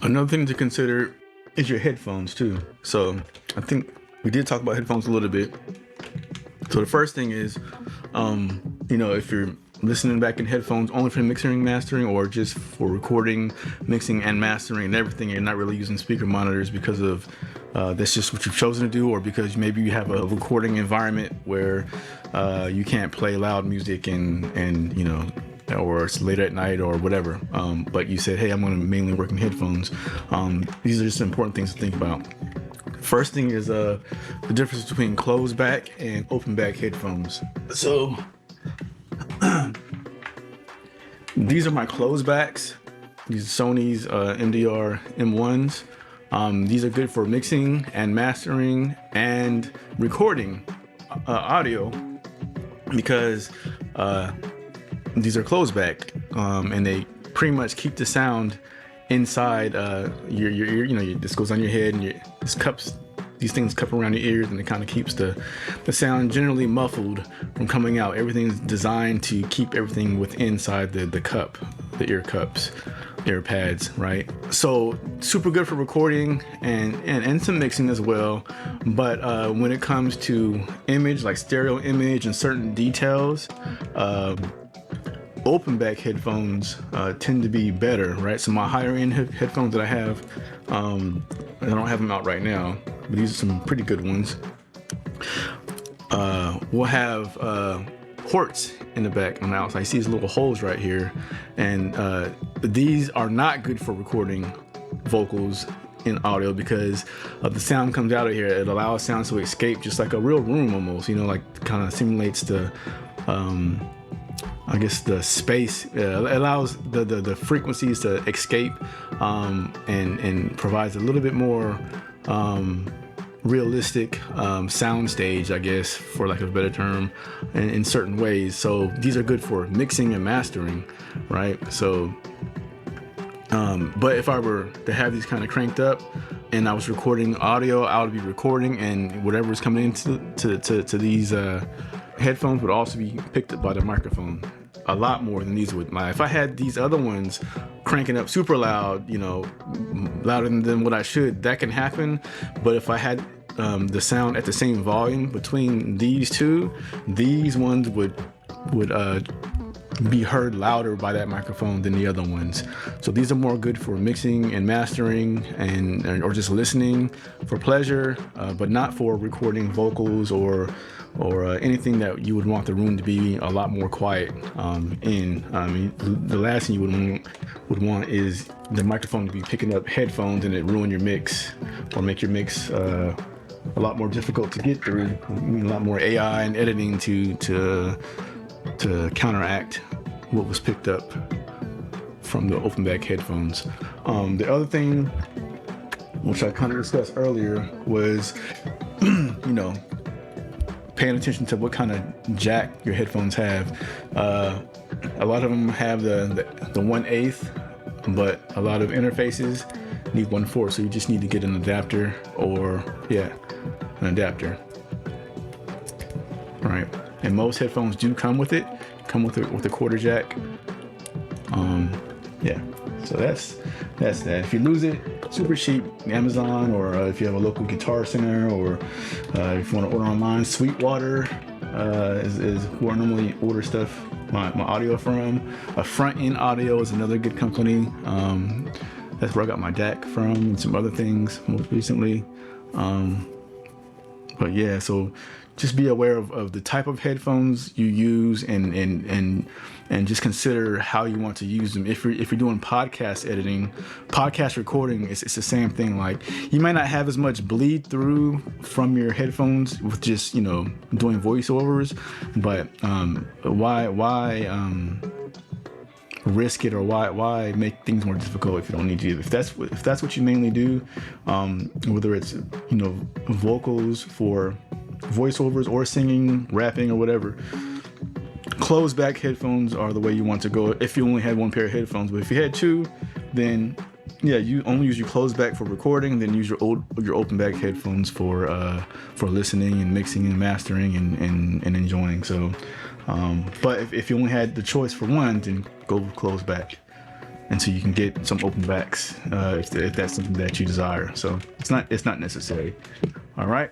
Another thing to consider is your headphones too. So I think we did talk about headphones a little bit. So the first thing is, if you're listening back in headphones only for mixing and mastering, or just for recording, mixing and mastering and everything, you're not really using speaker monitors because of that's just what you've chosen to do, or because maybe you have a recording environment where you can't play loud music and or it's late at night or whatever. But you said, hey, I'm going to mainly work in headphones. These are just important things to think about. First thing is the difference between closed back and open back headphones. So these are my closed backs. These are Sony's MDR M1s. These are good for mixing and mastering and recording audio because these are closed back and they pretty much keep the sound inside your ear. This goes on your head and these things cup around your ears, and it kind of keeps the sound generally muffled from coming out. Everything's designed to keep everything inside the cup, the ear cups, ear pads, right? So super good for recording and some mixing as well. But when it comes to image, like stereo image and certain details, open back headphones tend to be better, right? So my higher end headphones that I have, I don't have them out right now, but these are some pretty good ones. We'll have ports in the back on the outside. You see these little holes right here, and these are not good for recording vocals in audio because the sound comes out of here. It allows sounds to escape just like a real room almost, like kind of simulates the the space. It allows the frequencies to escape and provides a little bit more realistic sound stage, I guess, for lack of a better term, in certain ways. So these are good for mixing and mastering, right? So but if I were to have these kind of cranked up and I was recording audio, I would be recording, and whatever's coming into to these headphones would also be picked up by the microphone a lot more than these would. If I had these other ones cranking up super loud, louder than what I should, that can happen. But if I had the sound at the same volume between these two, these ones would be heard louder by that microphone than the other ones. So these are more good for mixing and mastering or just listening for pleasure, but not for recording vocals or anything that you would want the room to be a lot more quiet in. The last thing you would want is the microphone to be picking up headphones and it ruin your mix or make your mix a lot more difficult to get through. A lot more AI and editing to counteract what was picked up from the open back headphones. The other thing, which I kind of discussed earlier, was paying attention to what kind of jack your headphones have. A lot of them have the 1/8, but a lot of interfaces need 1/4, so you just need to get an adapter an adapter. Right, and most headphones do come with a quarter jack. So that's that. If you lose it, super cheap, Amazon, or if you have a local guitar center, or if you want to order online, Sweetwater is who I normally order stuff, my audio from. Front End Audio is another good company. That's where I got my DAC from and some other things most recently. But yeah, so just be aware of the type of headphones you use and just consider how you want to use them. If you're doing podcast editing, podcast recording, it's the same thing. Like, you might not have as much bleed through from your headphones with just doing voiceovers, but why risk it, or why make things more difficult if you don't need to? If that's what you mainly do, whether it's vocals for voiceovers or singing, rapping, or whatever, closed back headphones are the way you want to go if you only had one pair of headphones. But if you had two, then you only use your closed back for recording, then use your open back headphones for listening and mixing and mastering and enjoying. So but if you only had the choice for one, then go closed back. and so you can get some open backs if that's something that you desire. So it's not necessary. All right.